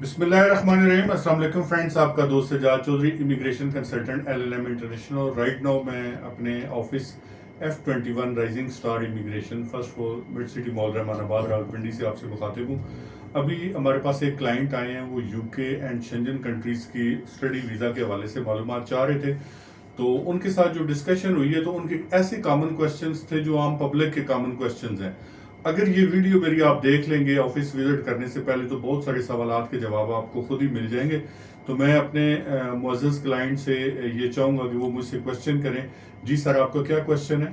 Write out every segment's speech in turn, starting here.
بسم اللہ الرحمن الرحیم. السلام علیکم فرینڈس, آپ کا دوست Sajjad Chaudhry, immigration consultant LLM international. Right now میں اپنے office F21 rising star immigration first floor mid city mall Rehmanabad Rawalpindi سے آپ سے مخاطب ہوں. ابھی ہمارے پاس ایک کلائنٹ آئے ہیں, وہ UK اینڈ شنجن کنٹریز کی اسٹڈی ویزا کے حوالے سے معلومات چاہ رہے تھے. تو ان کے ساتھ جو ڈسکشن ہوئی ہے تو ان کے ایسے کامن کوشچنس تھے جو عام پبلک کے کامن کوشچنز ہیں. اگر یہ ویڈیو میری آپ دیکھ لیں گے آفس وزٹ کرنے سے پہلے تو بہت سارے سوالات کے جواب آپ کو خود ہی مل جائیں گے. تو میں اپنے معزز کلائنٹ سے یہ چاہوں گا کہ وہ مجھ سے کوشچن کریں. جی سر, آپ کا کیا کوشچن ہے؟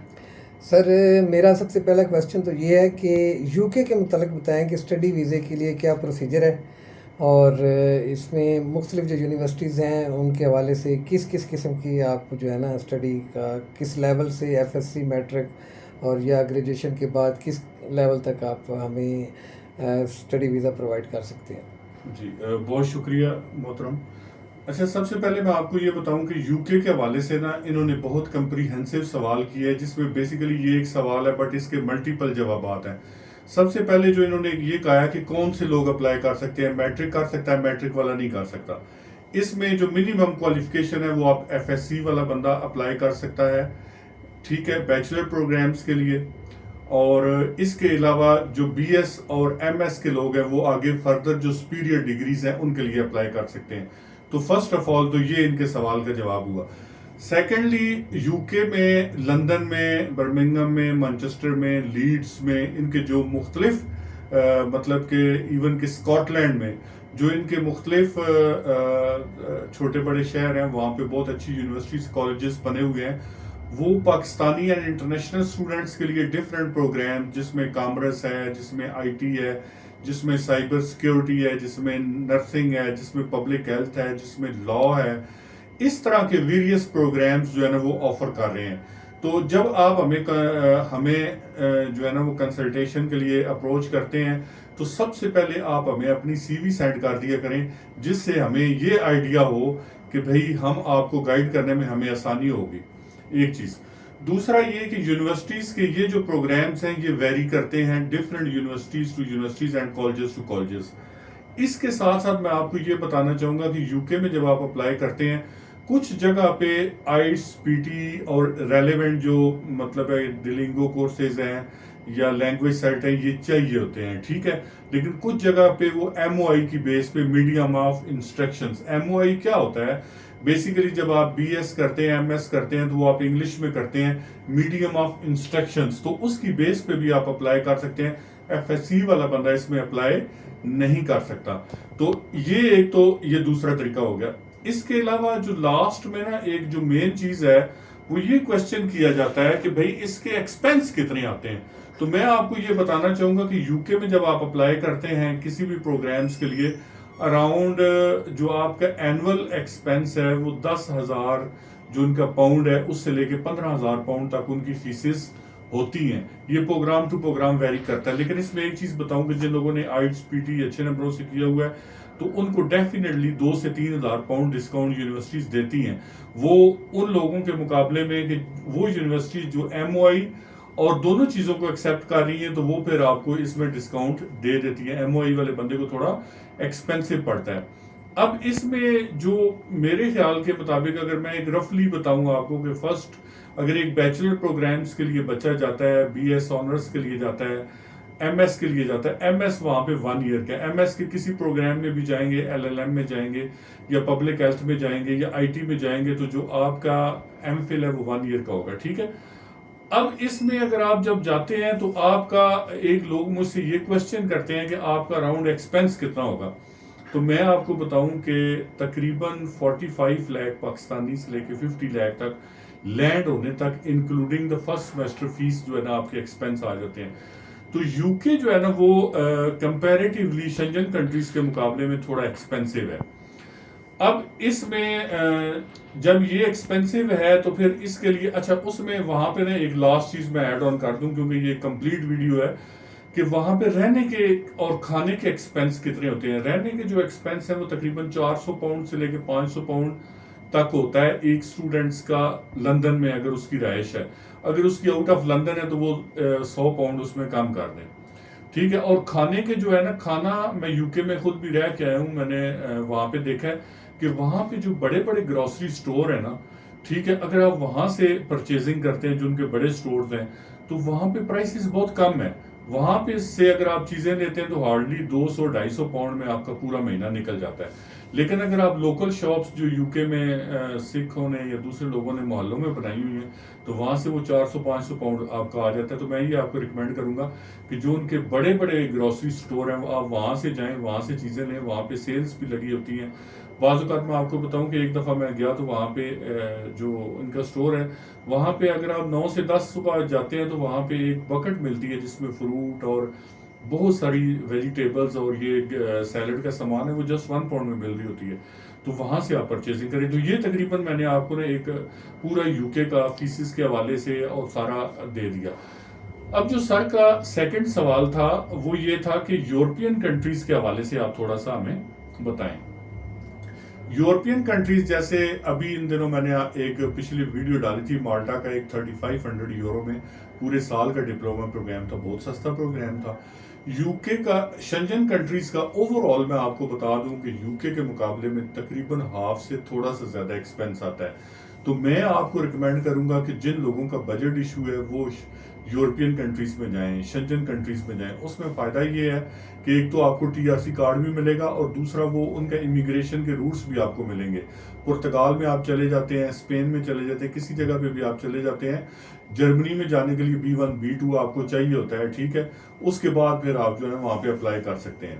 سر میرا سب سے پہلا کویسچن تو یہ ہے کہ UK کے متعلق بتائیں کہ اسٹڈی ویزے کے لیے کیا پروسیجر ہے، اور اس میں مختلف جو یونیورسٹیز ہیں ان کے حوالے سے کس کس قسم کی آپ جو ہے نا اسٹڈی کا کس لیول سے FSC میٹرک اور یا گریجویشن کے بعد کس لیول تک آپ ہمیں اسٹڈی ویزا پرووائڈ کر سکتے ہیں. جی بہت شکریہ محترم. اچھا, سب سے پہلے میں آپ کو یہ بتاؤں کہ UK کے حوالے سے نا انہوں نے بہت کمپریہنسو سوال کیا ہے, جس میں بیسیکلی یہ ایک سوال ہے بٹ اس کے ملٹیپل جوابات ہیں. سب سے پہلے جو انہوں نے یہ کہا ہے کہ کون سے لوگ اپلائی کر سکتے ہیں. میٹرک کر سکتا ہے, میٹرک والا نہیں کر سکتا. اس میں جو منیمم کوالیفیکیشن ہے وہ آپ FSC والا بندہ اپلائی کر سکتا ہے, ٹھیک ہے, بیچلر پروگرامز کے لیے. اور اس کے علاوہ جو BS اور MS کے لوگ ہیں وہ آگے فردر جو سپیریئر ڈگریز ہیں ان کے لیے اپلائی کر سکتے ہیں. تو فرسٹ آف آل تو یہ ان کے سوال کا جواب ہوا. سیکنڈلی, UK میں, لندن میں, برمنگم میں, مانچسٹر میں, لیڈز میں, ان کے جو مختلف مطلب کہ ایون کہ اسکاٹ لینڈ میں جو ان کے مختلف چھوٹے بڑے شہر ہیں, وہاں پہ بہت اچھی یونیورسٹیز کالجز بنے ہوئے ہیں. وہ پاکستانی اینڈ انٹرنیشنل اسٹوڈنٹس کے لیے ڈفرینٹ پروگرام, جس میں کامرس ہے, جس میں IT ہے, جس میں سائبر سیکیورٹی ہے, جس میں نرسنگ ہے, جس میں پبلک ہیلتھ ہے, جس میں لا ہے, اس طرح کے ویریس پروگرامز جو ہے نا وہ آفر کر رہے ہیں. تو جب آپ ہمیں جو ہے نا وہ کنسلٹیشن کے لیے اپروچ کرتے ہیں تو سب سے پہلے آپ ہمیں اپنی CV سینڈ کر دیا کریں, جس سے ہمیں یہ آئیڈیا ہو کہ بھئی ہم آپ کو گائیڈ کرنے میں ہمیں آسانی ہوگی. ایک چیز. دوسرا یہ کہ یونیورسٹیز کے یہ جو پروگرامز ہیں یہ ویری کرتے ہیں different universities to universities and colleges to colleges. اس کے ساتھ ساتھ میں آپ کو یہ بتانا چاہوں گا کہ UK میں جب آپ اپلائی کرتے ہیں کچھ جگہ پہ آئٹس, PT اور ریلیونٹ جو مطلب ہے ڈلنگو کورسز ہیں یا لینگویج سیٹ ہیں یہ چاہیے ہوتے ہیں, ٹھیک ہے. لیکن کچھ جگہ پہ وہ MOI کی بیس پہ میڈیم آف انسٹرکشنز. MOI کیا ہوتا ہے؟ بیسیکلی جب آپ BS کرتے ہیں, MS کرتے ہیں تو وہ آپ انگلش میں کرتے ہیں, میڈیم آف انسٹرکشنز, تو اس کی بیس پہ بھی آپ اپلائی کر سکتے ہیں. FSC والا بندہ اس میں اپلائی نہیں کر سکتا. تو یہ ایک تو یہ دوسرا طریقہ ہو گیا. اس کے علاوہ جو لاسٹ میں نا ایک جو مین چیز ہے وہ یہ کوشچن کیا جاتا ہے کہ بھئی اس کے ایکسپینس کتنے آتے ہیں. تو میں آپ کو یہ بتانا چاہوں گا کہ UK میں جب آپ اپلائی کرتے ہیں کسی بھی پروگرامز کے لیے, اراؤنڈ جو آپ کا اینول ایکسپینس ہے وہ 10,000 جو ان کا پاؤنڈ ہے اس سے لے کے 15,000 پاؤنڈ تک ان کی فیسز ہوتی ہیں. یہ پروگرام ٹو پروگرام ویری کرتا ہے. لیکن اس میں ایک چیز بتاؤں کہ جن لوگوں نے آئٹس PT اچھے نمبروں سے کیا ہوا ہے تو ان کو ڈیفینیٹلی 2 سے 3,000 پاؤنڈ ڈسکاؤنٹ یونیورسٹیز دیتی ہیں. وہ ان لوگوں کے مقابلے میں کہ وہ یونیورسٹیز جو MOI اور دونوں چیزوں کو ایکسیپٹ کر رہی ہیں تو وہ پھر آپ کو اس میں ڈسکاؤنٹ دے دیتی ہیں. MOI والے بندے کو تھوڑا ایکسپینسو پڑتا ہے. اب اس میں جو میرے خیال کے مطابق اگر میں ایک رفلی بتاؤں آپ کو کہ فرسٹ اگر ایک بیچلر پروگرامز کے لیے بچہ جاتا ہے, BS آنرز کے لیے جاتا ہے, MS کے لیے جاتا ہے, MS وہاں پہ 1 ایئر کا ہے. MS کے کسی پروگرام میں بھی جائیں گے, LLM میں جائیں گے یا پبلک ہیلتھ میں جائیں گے یا IT میں جائیں گے تو جو آپ کا MPhil ہے وہ 1 ایئر کا ہوگا, ٹھیک ہے. اب اس میں اگر آپ جب جاتے ہیں تو آپ کا ایک لوگ مجھ سے یہ کوشچن کرتے ہیں کہ آپ کا راؤنڈ ایکسپینس کتنا ہوگا. تو میں آپ کو بتاؤں کہ تقریباً 45 لاکھ پاکستانی سے لے کے 50 لاکھ تک لینڈ ہونے تک including the first semester fee جو ہے نا آپ کے ایکسپینس آ جاتے ہیں. تو UK جو ہے نا وہ کمپیریٹیولی شنجن کنٹریز کے مقابلے میں تھوڑا ایکسپینسو ہے. اب اس میں جب یہ ایکسپینسو ہے تو پھر اس کے لیے اچھا اس میں وہاں پہ نا ایک لاسٹ چیز میں ایڈ آن کر دوں کیونکہ یہ کمپلیٹ ویڈیو ہے کہ وہاں پہ رہنے کے اور کھانے کے ایکسپینس کتنے ہوتے ہیں. رہنے کے جو ایکسپینس ہیں وہ تقریباً 400 پاؤنڈ سے لے کے 500 پاؤنڈ تک ہوتا ہے ایک اسٹوڈنٹس کا لندن میں اگر اس کی رہائش ہے. اگر اس کی آؤٹ آف لندن ہے تو وہ 100 پاؤنڈ اس میں کم کر دیں. ٹھیک ہے. اور کھانے کے جو ہے نا, کھانا میں یو کے میں خود بھی رہ کے آیا ہوں, میں نے وہاں پہ دیکھا ہے کہ وہاں پہ جو بڑے بڑے گروسری سٹور ہیں نا, ٹھیک ہے, اگر آپ وہاں سے پرچیزنگ کرتے ہیں جو ان کے بڑے سٹورز ہیں, تو وہاں پہ پرائسز بہت کم ہیں. وہاں پہ سے اگر آپ چیزیں لیتے ہیں تو ہارڈلی 200-250 پاؤنڈ میں آپ کا پورا مہینہ نکل جاتا ہے. لیکن اگر آپ لوکل شاپس جو یو کے میں سکھوں نے یا دوسرے لوگوں نے محلوں میں بنائی ہوئی ہیں, تو وہاں سے وہ 400-500 پاؤنڈ آپ کا آ جاتا ہے. تو میں یہ آپ کو ریکمینڈ کروں گا کہ جو ان کے بڑے بڑے گروسری سٹور ہیں آپ وہاں سے جائیں, وہاں سے چیزیں لیں. وہاں پہ سیلز بھی لگی ہوتی ہیں. بعض اوقات میں آپ کو بتاؤں کہ ایک دفعہ میں گیا تو وہاں پہ جو ان کا سٹور ہے, وہاں پہ اگر آپ 9 سے 10 صبح جاتے ہیں تو وہاں پہ ایک بکٹ ملتی ہے جس میں فروٹ اور بہت ساری ویجیٹیبلز اور یہ سیلڈ کا سامان ہے, وہ جسٹ 1 پاؤنڈ میں مل رہی ہوتی ہے. تو وہاں سے آپ پرچیزنگ کریں. تو یہ تقریباً میں نے آپ کو ایک پورا یو کے کا فیسز کے حوالے سے اور سارا دے دیا. اب جو سر کا سیکنڈ سوال تھا وہ یہ تھا کہ یورپین کنٹریز کے حوالے سے آپ تھوڑا سا ہمیں بتائیں. یورپین کنٹریز جیسے ابھی ان دنوں میں نے ایک پچھلی ویڈیو ڈالی تھی, مالٹا کا ایک 3500 یورو میں پورے سال کا ڈپلوما پروگرام تھا, بہت سستا پروگرام تھا. یو کے کا شنجن کنٹریز کا اوور آل میں آپ کو بتا دوں کہ یو کے مقابلے میں تقریباً ہاف سے تھوڑا سا زیادہ ایکسپینس آتا ہے. تو میں آپ کو ریکمینڈ کروں گا کہ جن لوگوں کا بجٹ ایشو ہے وہ یورپین کنٹریز میں جائیں, شنجن کنٹریز میں جائیں. اس میں فائدہ یہ ہے کہ ایک تو آپ کو ٹی آر سی کارڈ بھی ملے گا, اور دوسرا وہ ان کا امیگریشن کے روٹس بھی آپ کو ملیں گے. پرتگال میں آپ چلے جاتے ہیں, اسپین میں چلے جاتے ہیں, کسی جگہ پہ بھی آپ چلے جاتے ہیں. جرمنی میں جانے کے لیے B1 B2 آپ کو چاہیے ہوتا ہے, ٹھیک ہے. اس کے بعد پھر آپ جو ہے وہاں پہ اپلائی کر سکتے ہیں.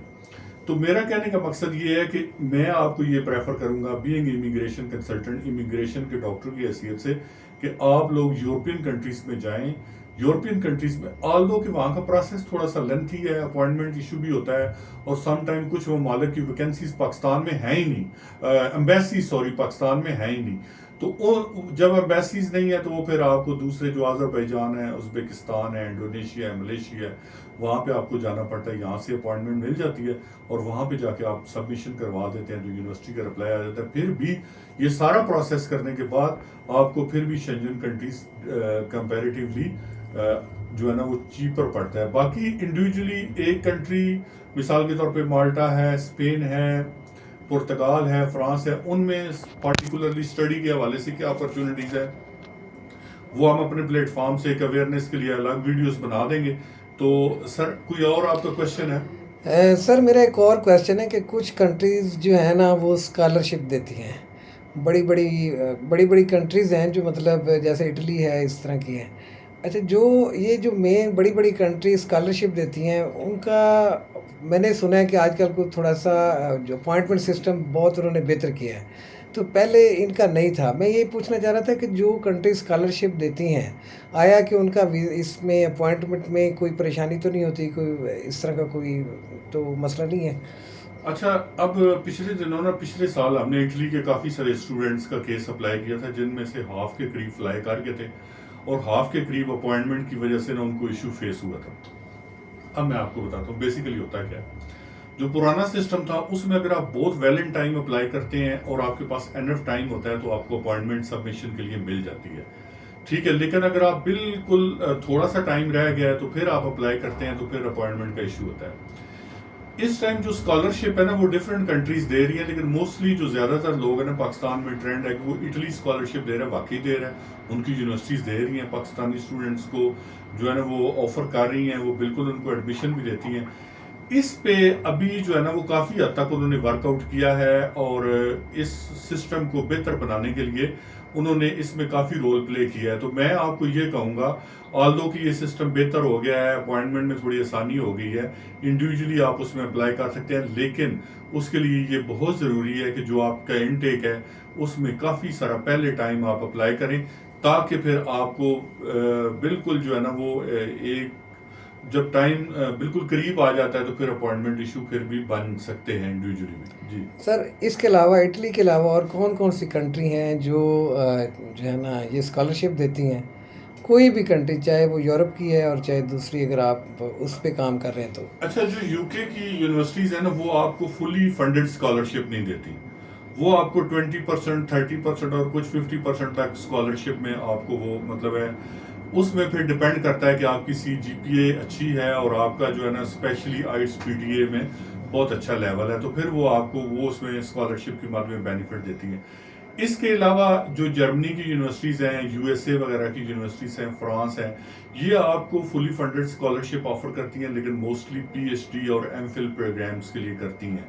تو میرا کہنے کا مقصد یہ ہے کہ میں آپ کو یہ پریفر کروں گا بینگ امیگریشن کنسلٹنٹ, امیگریشن کے ڈاکٹر کی حیثیت سے, کہ آپ لوگ یورپین کنٹریز میں جائیں. یورپین کنٹریز میں آلدو کہ وہاں کا پروسیس تھوڑا سا لینتھی ہے, اپوائنٹمنٹ ایشو بھی ہوتا ہے, اور سم ٹائم کچھ ممالک کی ویکینسیز پاکستان میں ہیں ہی نہیں, ایمبیسیز پاکستان میں ہیں ہی نہیں. تو جب ایمبیسیز نہیں ہے تو وہ پھر آپ کو دوسرے جو آذربائیجان ہے, ازبکستان ہے, انڈونیشیا ہے, ملیشیا ہے, وہاں پہ آپ کو جانا پڑتا ہے. یہاں سے اپوائنٹمنٹ مل جاتی ہے اور وہاں پہ جا کے آپ سبمیشن کروا دیتے ہیں, جو یونیورسٹی کا رپلائی آ جاتا ہے. پھر بھی یہ سارا پروسیس کرنے کے بعد آپ کو پھر بھی شنجن کنٹریز کمپیریٹیولی جو ہے نا وہ چیپر پڑتا ہے. باقی انڈیویجولی ایک کنٹری مثال کے طور پہ مالٹا ہے, اسپین ہے, پرتگال ہے, فرانس ہے, ان میں پارٹیکولرلی اسٹڈی کے حوالے سے کیا اپرچونٹیز ہے وہ ہم اپنے پلیٹ فارم سے ایک اویئرنیس کے لیے الگ ویڈیوز بنا دیں گے. تو سر کوئی اور آپ کا کوشچن ہے؟ سر میرا ایک اور کویشچن ہے کہ کچھ کنٹریز جو ہیں نا وہ اسکالرشپ دیتی ہیں, بڑی بڑی کنٹریز ہیں جو مطلب جیسے اٹلی ہے, اس طرح کی ہیں. اچھا, جو مین بڑی کنٹری اسکالرشپ دیتی ہیں ان کا میں نے سنا ہے کہ آج کل کو تھوڑا سا جو اپوائنٹمنٹ سسٹم بہت انہوں نے بہتر کیا ہے, تو پہلے ان کا نہیں تھا. میں یہ پوچھنا چاہ رہا تھا کہ جو کنٹری اسکالرشپ دیتی ہیں, آیا کہ ان کا اس میں اپوائنٹمنٹ میں کوئی پریشانی تو نہیں ہوتی, کوئی اس طرح کا کوئی تو مسئلہ نہیں ہے؟ اچھا, اب پچھلے سال ہم نے اٹلی کے کافی سارے اسٹوڈنٹس کا کیس اپلائی کیا تھا, جن میں سے ہاف کے قریب فلائی کر گئے تھے, اور ہاف کے قریب اپوائنٹمنٹ کی وجہ سے نا ان کو ایشو فیس ہوا تھا. اب میں آپ کو بتاتا ہوں بیسیکلی ہوتا کیا ہے. جو پرانا سسٹم تھا اس میں اگر آپ بہت ویل ان ٹائم اپلائی کرتے ہیں اور آپ کے پاس انف ٹائم ہوتا ہے تو آپ کو اپوائنٹمنٹ سبمیشن کے لیے مل جاتی ہے, ٹھیک ہے. لیکن اگر آپ بالکل تھوڑا سا ٹائم رہ گیا ہے تو پھر آپ اپلائی کرتے ہیں تو پھر اپوائنٹمنٹ کا ایشو ہوتا ہے. اس ٹائم جو اسکالرشپ ہے نا وہ ڈفرینٹ کنٹریز دے رہی ہیں, لیکن موسٹلی جو زیادہ تر لوگ ہیں نا پاکستان میں ٹرینڈ ہے کہ وہ اٹلی اسکالرشپ دے رہے ہیں, واقعی دے رہے ہیں. ان کی یونیورسٹیز دے رہی ہیں پاکستانی اسٹوڈنٹس کو, جو ہے نا وہ آفر کر رہی ہیں, وہ بالکل ان کو ایڈمیشن بھی دیتی ہیں. اس پہ ابھی جو ہے نا وہ کافی حد تک انہوں نے ورک آؤٹ کیا ہے, اور اس سسٹم کو بہتر بنانے کے لیے انہوں نے اس میں کافی رول پلے کیا ہے. تو میں آپ کو یہ کہوں گا آلدو کہ یہ سسٹم بہتر ہو گیا ہے, اپوائنٹمنٹ میں تھوڑی آسانی ہو گئی ہے, انڈیویجولی آپ اس میں اپلائی کر سکتے ہیں, لیکن اس کے لیے یہ بہت ضروری ہے کہ جو آپ کا انٹیک ہے اس میں کافی سارا پہلے ٹائم آپ اپلائی کریں, تاکہ پھر آپ کو بالکل جو ہے نا وہ ایک جب ٹائم بالکل قریب آ جاتا ہے تو پھر اپوائنٹمنٹ ایشو پھر بھی بن سکتے ہیں انڈیویجولی میں. جی سر, اس کے علاوہ اٹلی کے علاوہ اور کون سی کنٹری ہیں جو ہے نا یہ اسکالرشپ دیتی ہیں؟ کوئی بھی کنٹری, چاہے وہ یورپ کی ہے اور چاہے دوسری, اگر آپ اس پہ کام کر رہے ہیں تو. اچھا, جو یو کے کی یونیورسٹیز ہیں نا وہ آپ کو فلی فنڈڈ اسکالرشپ نہیں دیتی, وہ آپ کو 20%, 30% اور کچھ 50% تک اسکالرشپ میں آپ کو وہ مطلب ہے اس میں پھر ڈپینڈ کرتا ہے کہ آپ کی CGPA اچھی ہے اور آپ کا جو ہے نا اسپیشلی آئٹس PTA میں بہت اچھا لیول ہے، تو پھر وہ آپ کو وہ اس میں اسکالرشپ کی مد میں بینیفٹ دیتی ہیں۔ اس کے علاوہ جو جرمنی کی یونیورسٹیز ہیں، USA وغیرہ کی یونیورسٹیز ہیں، فرانس ہیں، یہ آپ کو فلی فنڈڈ اسکالرشپ آفر کرتی ہیں، لیکن موسٹلی PhD اور MPhil پروگرامس کے لیے کرتی ہیں۔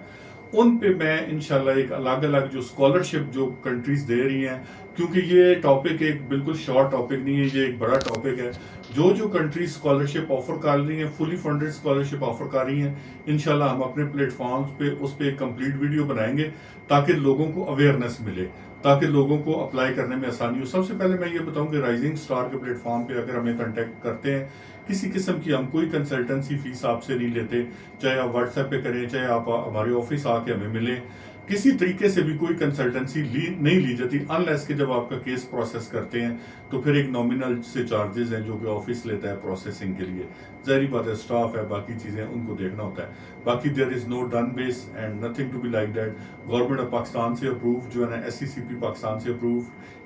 ان پہ میں انشاءاللہ ایک الگ الگ جو اسکالرشپ جو کنٹریز دے رہی ہیں، کیونکہ یہ ٹاپک ایک بالکل شارٹ ٹاپک نہیں ہے، یہ ایک بڑا ٹاپک ہے۔ جو کنٹریز اسکالرشپ آفر کر رہی ہیں، فلی فنڈڈ اسکالرشپ آفر کر رہی ہیں، انشاءاللہ ہم اپنے پلیٹ فارمز پہ اس پہ ایک کمپلیٹ ویڈیو بنائیں گے تاکہ لوگوں کو اویئرنیس ملے، تاکہ لوگوں کو اپلائی کرنے میں آسانی ہو۔ سب سے پہلے میں یہ بتاؤں کہ رائزنگ سٹار کے پلیٹ فارم پہ اگر ہمیں کنٹیکٹ کرتے ہیں، کسی قسم کی ہم کوئی کنسلٹنسی فیس آپ سے نہیں لیتے، چاہے آپ واٹس ایپ پہ کریں، چاہے آپ ہمارے آفس آ کے ہمیں ملیں، کسی طریقے سے بھی کوئی کنسلٹنسی نہیں لی جاتی، انلیس کہ جب آپ کا کیس پروسیس کرتے ہیں تو پھر ایک نامنل سے چارجز ہیں جو کہ آفس لیتا ہے پروسیسنگ کے لیے۔ ظاہری بات ہے، سٹاف ہے، باقی چیزیں ان کو دیکھنا ہوتا ہے۔ باقی there is no done base and nothing to be like that. Government of Pakistan سے اپروو جو ہے نا، SCCP پاکستان سے اپروو،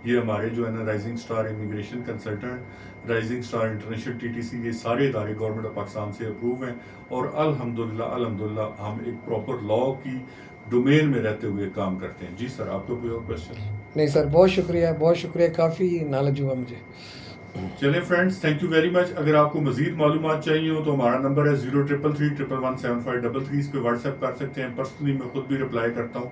یہ ہمارے جو ہے نا rising star immigration consultant, rising star international TTC، یہ سارے ادارے گورنمنٹ آف پاکستان سے اپروو ہیں، اور الحمدللہ ہم ایک پراپر لا کی ڈومین میں رہتے ہوئے کام کرتے ہیں۔ جی سر، آپ کو کوئی اور کوشچن؟ نہیں سر، بہت شکریہ، کافی نالج ہوا مجھے۔ چلیں فرینڈز، تھینک یو ویری مچ۔ اگر آپ کو مزید معلومات چاہیے ہو تو ہمارا نمبر ہے 0333117555، اس پہ واٹس ایپ کر سکتے ہیں، پرسنلی میں خود بھی رپلائی کرتا ہوں۔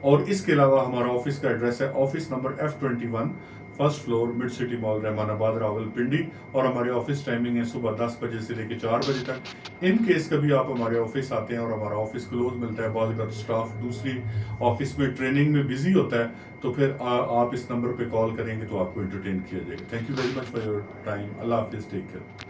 اور اس کے علاوہ ہمارا آفس کا ایڈریس ہے office number F21، first floor, mid city mall, Rehmanabad, Rawalpindi, اور ہمارے آفس ٹائمنگ ہے صبح 10 بجے سے لے کے 4 بجے تک۔ ان کیس کبھی آپ ہمارے آفس آتے ہیں اور ہمارا آفس کلوز ملتا ہے، بعض اگر اسٹاف دوسری آفس میں ٹریننگ میں بزی ہوتا ہے، تو پھر آپ اس نمبر پہ کال کریں گے تو آپ کو انٹرٹین کیا جائے گا۔ Thank you very much for your time. اللہ حافظ، ٹیک کیئر۔